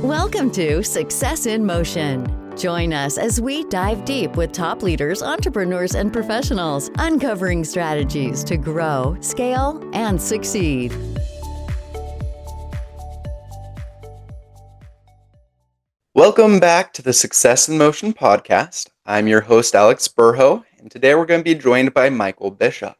Welcome to Success in Motion. Join us as we dive deep with top leaders, entrepreneurs, and professionals, uncovering strategies to grow, scale, and succeed. Welcome back to the Success in Motion podcast. I'm your host, Alex Burho, and today we're going to be joined by Michael Bishop.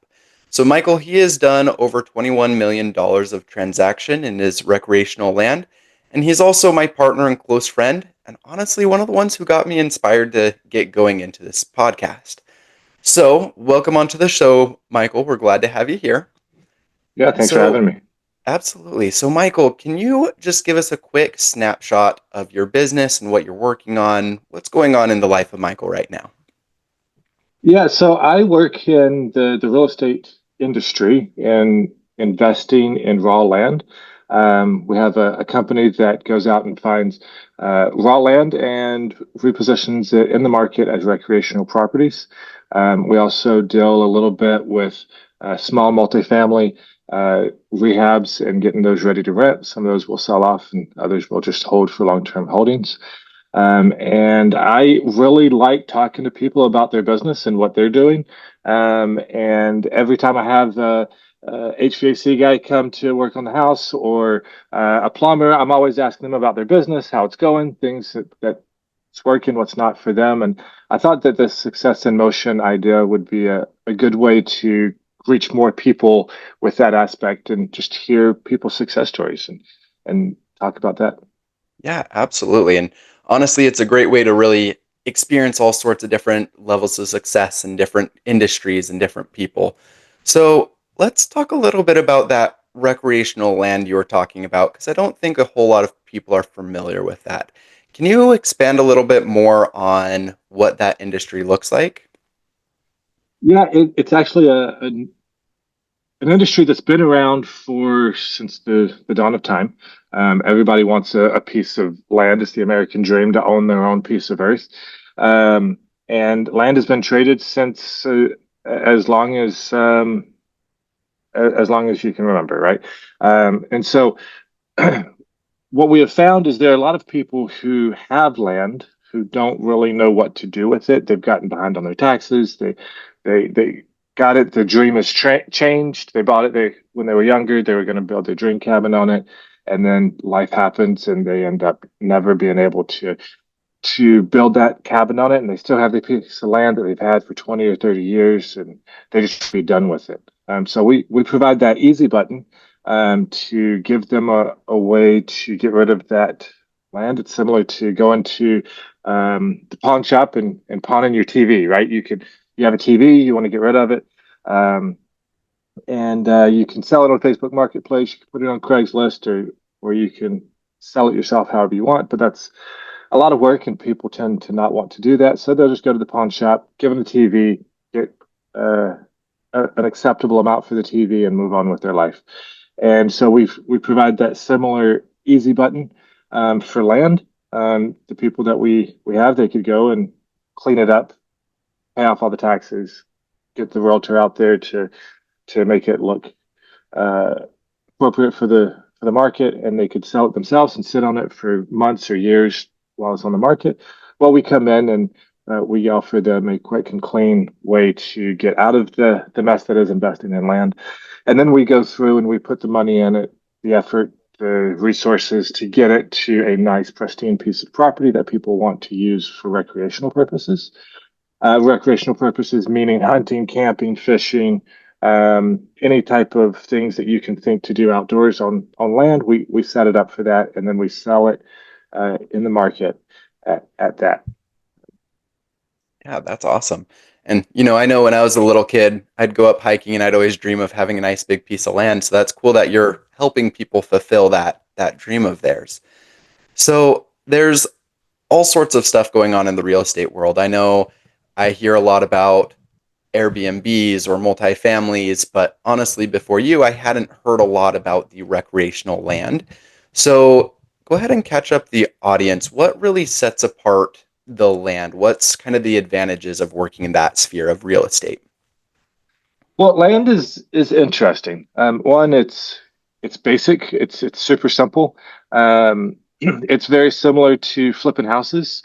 So Michael, he has done over $21 million of transaction in his recreational land, and he's also my partner and close friend, and honestly, one of the ones who got me inspired to get going into this podcast. So welcome onto the show, Michael. We're glad to have you here. Yeah, thanks for So having me. Absolutely. So, Michael, can you just give us a quick snapshot of your business and what you're working on? What's going on in the life of Michael right now? Yeah, so I work in the real estate industry and investing in raw land. We have a company that goes out and finds raw land and repositions it in the market as recreational properties. We also deal a little bit with small multifamily rehabs and getting those ready to rent. Some of those will sell off and others will just hold for long-term holdings. And I really like talking to people about their business and what they're doing. And every time I have a HVAC guy come to work on the house or a plumber, I'm always asking them about their business, how it's going, things that's working, what's not for them. And I thought that the Success in Motion idea would be a good way to reach more people with that aspect and just hear people's success stories and talk about that. Yeah, absolutely. And honestly, it's a great way to really experience all sorts of different levels of success in different industries and different people. So let's talk a little bit about that recreational land you were talking about, because I don't think a whole lot of people are familiar with that. Can you expand a little bit more on what that industry looks like? Yeah, it's actually an industry that's been around since the dawn of time. Everybody wants a piece of land. It's the American dream to own their own piece of earth. And land has been traded since as long as you can remember, right? And so what we have found is there are a lot of people who have land who don't really know what to do with it. They've gotten behind on their taxes. They got it. Their dream has changed. They bought it. When they were younger, they were going to build their dream cabin on it, and then life happens, and they end up never being able to build that cabin on it. And they still have the piece of land that they've had for 20 or 30 years, and they just be done with it. So we provide that easy button to give them a way to get rid of that land. It's similar to going to the pawn shop and pawning your TV, right? You have a TV, you want to get rid of it, and you can sell it on Facebook Marketplace. You can put it on Craigslist, or you can sell it yourself however you want. But that's a lot of work, and people tend to not want to do that. So they'll just go to the pawn shop, give them the TV, get an acceptable amount for the TV, and move on with their life. And so we provide that similar easy button for land. The people that we have, they could go and clean it up, pay off all the taxes, get the realtor out there to make it look appropriate for the market, and they could sell it themselves and sit on it for months or years while it's on the market. Well, we come in and we offer them a quick and clean way to get out of the mess that is investing in land. And then we go through and we put the money in it, the effort, the resources to get it to a nice, pristine piece of property that people want to use for recreational purposes. Recreational purposes meaning hunting, camping, fishing, any type of things that you can think to do outdoors on land. We set it up for that, and then we sell it in the market at that. Yeah, that's awesome. And, I know when I was a little kid, I'd go up hiking and I'd always dream of having a nice big piece of land. So that's cool that you're helping people fulfill that dream of theirs. So there's all sorts of stuff going on in the real estate world. I know I hear a lot about Airbnbs or multifamilies, but honestly, before you, I hadn't heard a lot about the recreational land. So go ahead and catch up the audience. What really sets apart the land? What's kind of the advantages of working in that sphere of real estate? Well, land is interesting. One, it's basic. It's super simple. It's very similar to flipping houses,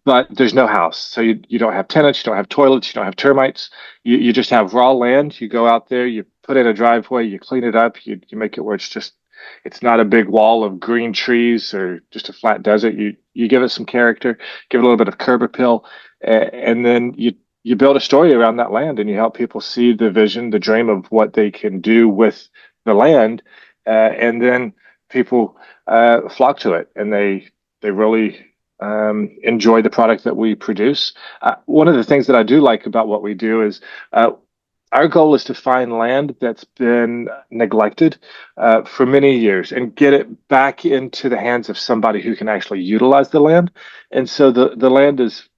but there's no house. So you don't have tenants, you don't have toilets, you don't have termites. You just have raw land. You go out there, you put in a driveway, you clean it up, you make it where it's not a big wall of green trees or just a flat desert. You give it some character, give it a little bit of curb appeal, and then you build a story around that land and you help people see the vision, the dream of what they can do with the land, and then people flock to it and they really enjoy the product that we produce. One of the things that I do like about what we do is our goal is to find land that's been neglected for many years and get it back into the hands of somebody who can actually utilize the land. And so the land is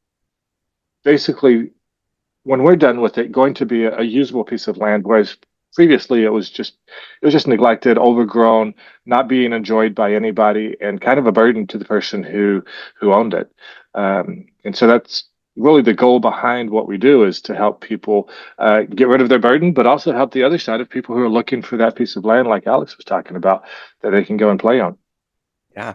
basically, when we're done with it, going to be a usable piece of land, whereas previously it was just neglected, overgrown, not being enjoyed by anybody, and kind of a burden to the person who owned it. And so that's really the goal behind what we do, is to help people get rid of their burden, but also help the other side of people who are looking for that piece of land, like Alex was talking about, that they can go and play on. Yeah.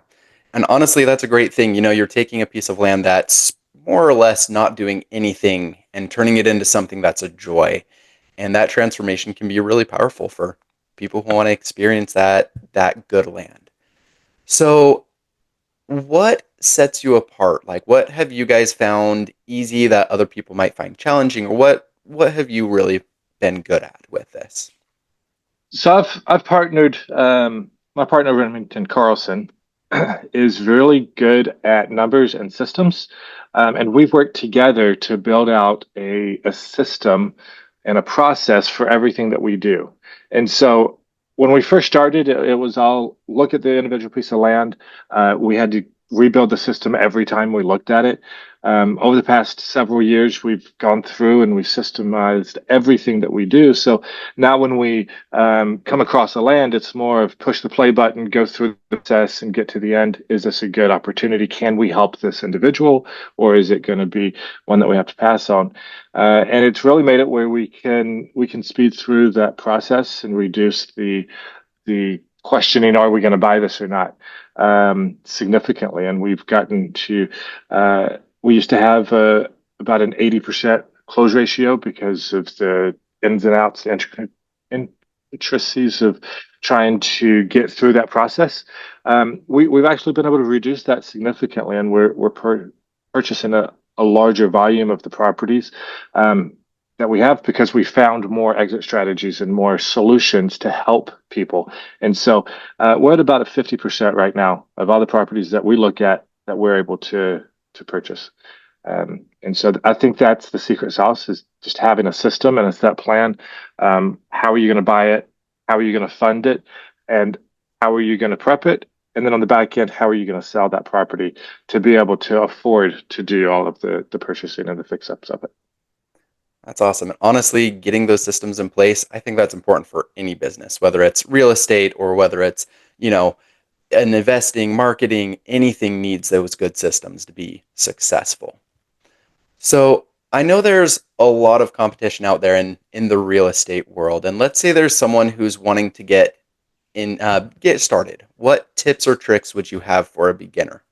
And honestly, that's a great thing. You're taking a piece of land that's more or less not doing anything and turning it into something that's a joy. And that transformation can be really powerful for people who want to experience that good land. So, what sets you apart? Like, what have you guys found easy that other people might find challenging, or what have you really been good at with this? So I've partnered. My partner Remington Carlson is really good at numbers and systems, and we've worked together to build out a system and a process for everything that we do. And so when we first started, it was all look at the individual piece of land. We had to rebuild the system every time we looked at it. Over the past several years, we've gone through and we've systemized everything that we do. So now when we come across a land, it's more of push the play button, go through the process, and get to the end. Is this a good opportunity? Can we help this individual, or is it going to be one that we have to pass on? And it's really made it where we can speed through that process and reduce the questioning, are we going to buy this or not, significantly. And we've gotten to we used to have about an 80% close ratio because of the ins and outs, the intricacies of trying to get through that process. We've actually been able to reduce that significantly, and we're purchasing a larger volume of the properties that we have because we found more exit strategies and more solutions to help people. And so we're at about a 50% right now of all the properties that we look at that we're able to purchase. And so I think that's the secret sauce, is just having a system and a set plan. How are you going to buy it? How are you going to fund it? And how are you going to prep it? And then on the back end, how are you going to sell that property to be able to afford to do all of the purchasing and the fix ups of it? That's awesome. And honestly, getting those systems in place, I think that's important for any business, whether it's real estate or whether it's, you know, an investing, marketing, anything needs those good systems to be successful. So I know there's a lot of competition out there in the real estate world. And let's say there's someone who's wanting to get started. What tips or tricks would you have for a beginner?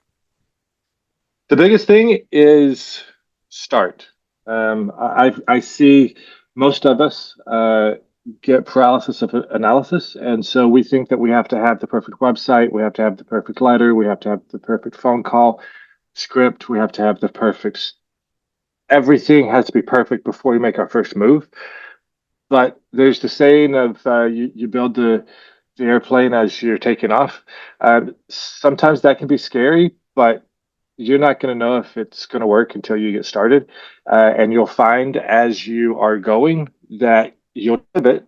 The biggest thing is start. I see most of us get paralysis of analysis, and so we think that we have to have the perfect website, we have to have the perfect letter, we have to have the perfect phone call script, we have to have the perfect. Everything has to be perfect before we make our first move. But there's the saying of you build the airplane as you're taking off. Sometimes that can be scary, but you're not going to know if it's going to work until you get started. And you'll find as you are going that you'll pivot,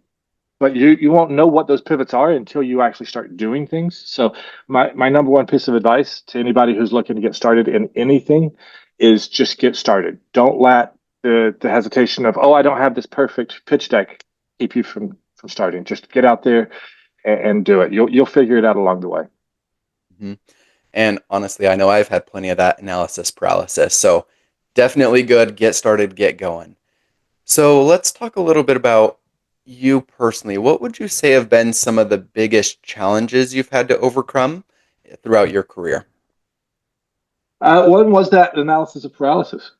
but you won't know what those pivots are until you actually start doing things. So my number one piece of advice to anybody who's looking to get started in anything is just get started. Don't let the hesitation of, oh, I don't have this perfect pitch deck keep you from starting. Just get out there and do it. You'll figure it out along the way. Mhm. And honestly, I know I've had plenty of that analysis paralysis. So definitely good. Get started, get going. So let's talk a little bit about you personally. What would you say have been some of the biggest challenges you've had to overcome throughout your career? One was that analysis of paralysis.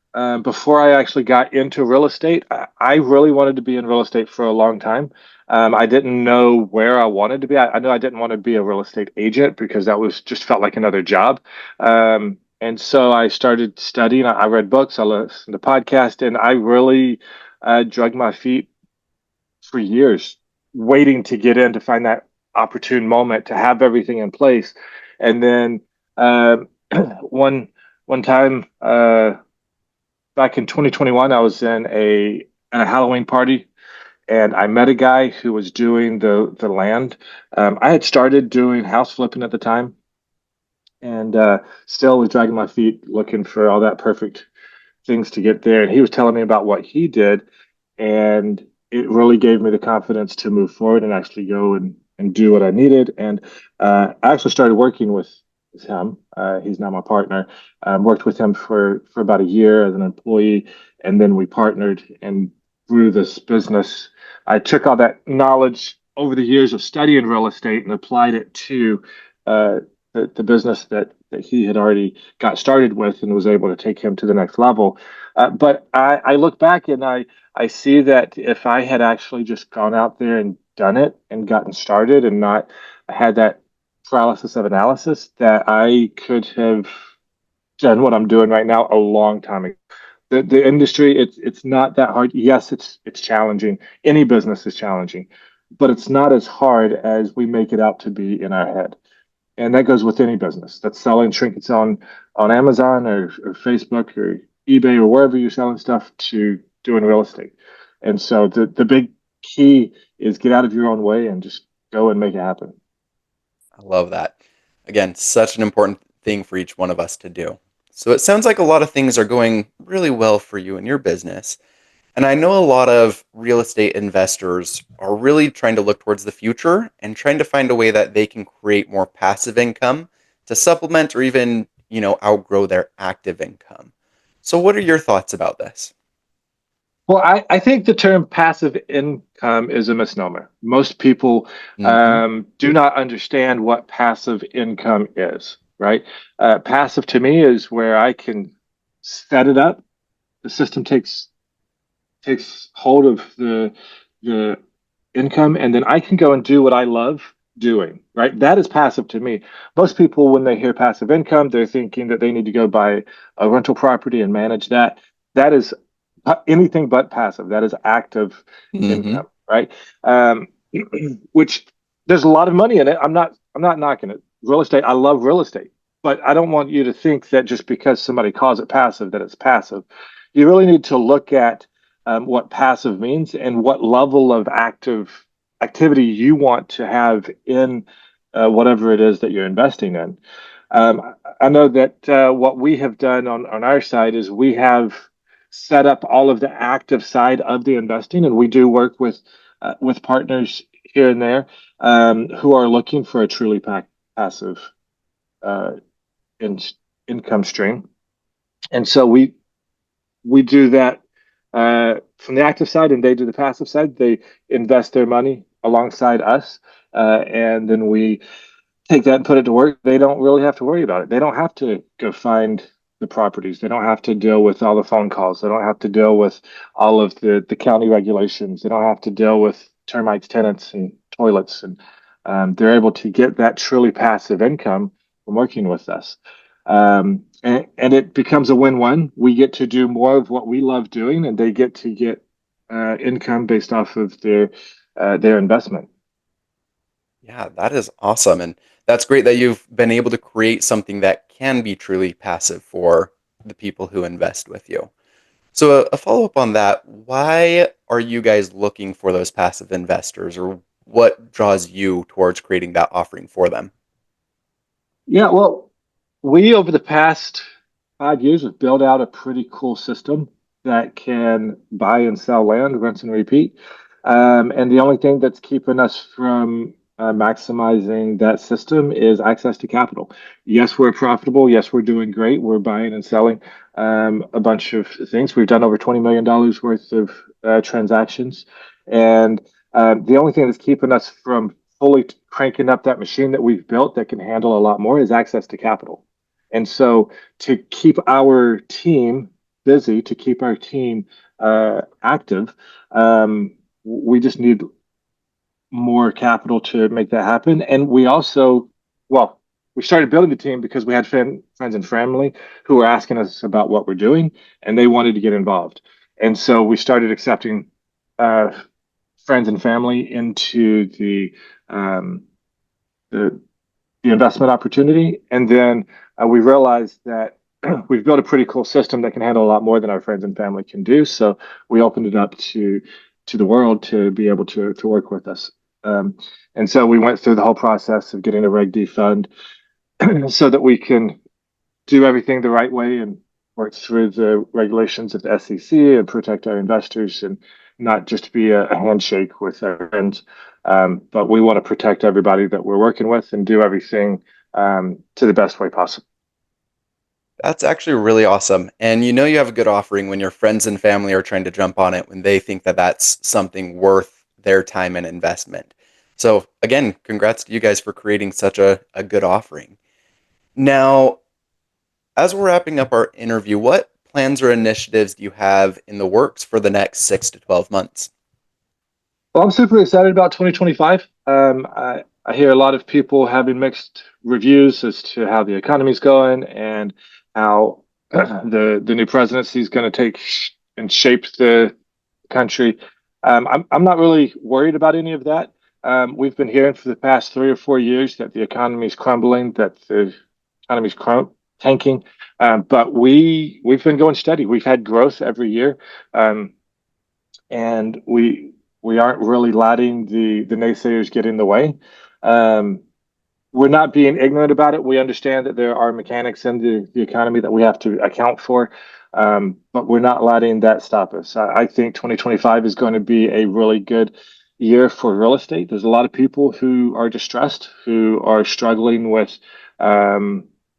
Before I actually got into real estate, I really wanted to be in real estate for a long time. I didn't know where I wanted to be. I know I didn't want to be a real estate agent because that was just felt like another job. And so I started studying. I read books, I listened to podcasts, and I really drug my feet for years, waiting to get in to find that opportune moment to have everything in place. And then um, one one time back in 2021, I was in a Halloween party, and I met a guy who was doing the land. I had started doing house flipping at the time, and still was dragging my feet looking for all that perfect things to get there. And he was telling me about what he did, and it really gave me the confidence to move forward and actually go and do what I needed. And I actually started working with him. He's now my partner. Worked with him for about a year as an employee, and then we partnered and grew this business. I took all that knowledge over the years of studying real estate and applied it to uh, the business that he had already got started with and was able to take him to the next level. But I look back and I see that if I had actually just gone out there and done it and gotten started and not had that paralysis of analysis, that I could have done what I'm doing right now a long time ago. The industry, it's not that hard. Yes, it's challenging. Any business is challenging, but it's not as hard as we make it out to be in our head. And that goes with any business that's selling trinkets on Amazon or Facebook or eBay or wherever you're selling stuff to doing real estate. And so the big key is get out of your own way and just go and make it happen. I love that. Again, such an important thing for each one of us to do. So it sounds like a lot of things are going really well for you in your business. And I know a lot of real estate investors are really trying to look towards the future and trying to find a way that they can create more passive income to supplement or even, outgrow their active income. So what are your thoughts about this? Well, I think the term passive income is a misnomer. Most people Hmm. do not understand what passive income is, right? Passive to me is where I can set it up. The system takes hold of the income, and then I can go and do what I love doing, right? That is passive to me. Most people, when they hear passive income, they're thinking that they need to go buy a rental property and manage that. That is anything but passive. That is active Hmm. income, right? Um, which there's a lot of money in it. I'm not knocking it. Real estate, I love real estate, but I don't want you to think that just because somebody calls it passive that it's passive. You really need to look at what passive means and what level of active activity you want to have in whatever it is that you're investing in. I know that what we have done on our side is we have set up all of the active side of the investing, and we do work with partners here and there who are looking for a truly passive uh, in, income stream. And so we do that from the active side, and they do the passive side. They invest their money alongside us, and then we take that and put it to work. They don't really have to worry about it. They don't have to go find the properties. They don't have to deal with all the phone calls. They don't have to deal with all of the county regulations. They don't have to deal with termites, tenants, and toilets. And they're able to get that truly passive income from working with us. And it becomes a win-win. We get to do more of what we love doing, and they get to get income based off of their investment. Yeah, that is awesome. And that's great that you've been able to create something that can be truly passive for the people who invest with you. So, a follow up on that, why are you guys looking for those passive investors, or what draws you towards creating that offering for them? Yeah, well, we over the past 5 years have built out a pretty cool system that can buy and sell land, rinse and repeat. And the only thing that's keeping us from maximizing that system is access to capital. Yes, we're profitable. Yes, we're doing great. We're buying and selling a bunch of things. We've done over $20 million worth of transactions. And the only thing that's keeping us from fully cranking up that machine that we've built that can handle a lot more is access to capital. And so to keep our team busy, to keep our team active, we just need more capital to make that happen. And we also, well, we started building the team because we had friends and family who were asking us about what we're doing, and they wanted to get involved. And so we started accepting uh, friends and family into um, the the investment opportunity. And then we realized that we've built a pretty cool system that can handle a lot more than our friends and family can do. So we opened it up to the world to be able to work with us. Um, and so we went through the whole process of getting a Reg D fund so that we can do everything the right way and work through the regulations of the SEC and protect our investors and not just be a handshake with our friends. But we want to protect everybody that we're working with and do everything to the best way possible. That's actually really awesome. And you know you have a good offering when your friends and family are trying to jump on it when they think that that's something worth their time and investment. So again, congrats to you guys for creating such a good offering. Now, as we're wrapping up our interview, what plans or initiatives do you have in the works for the next 6 to 12 months? Well, I'm super excited about 2025. I hear a lot of people having mixed reviews as to how the economy's going and how the new presidency is going to take and shape the country. I'm not really worried about any of that. We've been hearing for the past 3 or 4 years that the economy is crumbling, that the economy's tanking, but we've been going steady. We've had growth every year, and we aren't really letting the naysayers get in the way. Um, we're not being ignorant about it. We understand that there are mechanics in the economy that we have to account for, but we're not letting that stop us. I think 2025 is going to be a really good year for real estate. There's a lot of people who are distressed, who are struggling with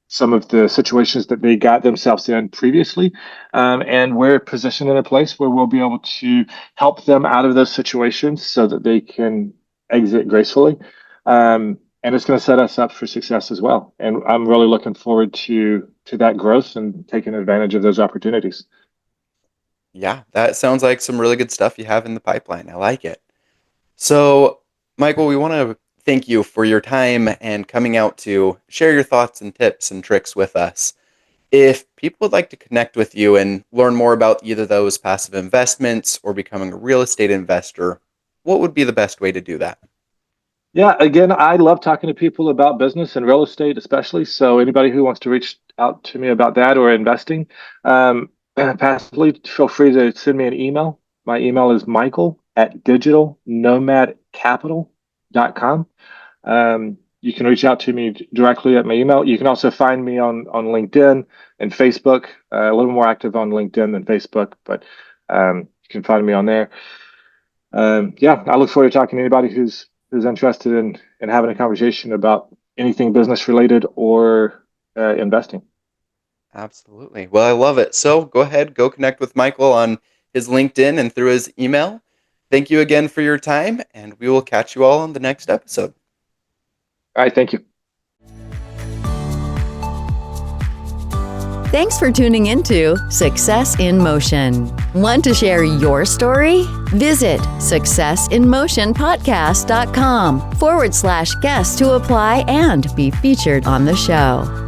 some of the situations that they got themselves in previously. And we're positioned in a place where we'll be able to help them out of those situations so that they can exit gracefully. And it's going to set us up for success as well. And I'm really looking forward to that growth and taking advantage of those opportunities. Yeah, that sounds like some really good stuff you have in the pipeline. I like it. So, Michael, we want to thank you for your time and coming out to share your thoughts and tips and tricks with us. If people would like to connect with you and learn more about either those passive investments or becoming a real estate investor, what would be the best way to do that? Yeah, again, I love talking to people about business and real estate, especially. So anybody who wants to reach out to me about that or investing, passively, feel free to send me an email. My email is michael@digitalnomadcapital.com. You can reach out to me directly at my email. You can also find me on LinkedIn and Facebook. A little more active on LinkedIn than Facebook, but you can find me on there. Yeah, I look forward to talking to anybody who's interested in having a conversation about anything business related or investing. Absolutely. Well, I love it. So go ahead, go connect with Michael on his LinkedIn and through his email. Thank you again for your time, and we will catch you all on the next episode. All right, thank you. Thanks for tuning into Success in Motion. Want to share your story? Visit successinmotionpodcast.com /guest to apply and be featured on the show.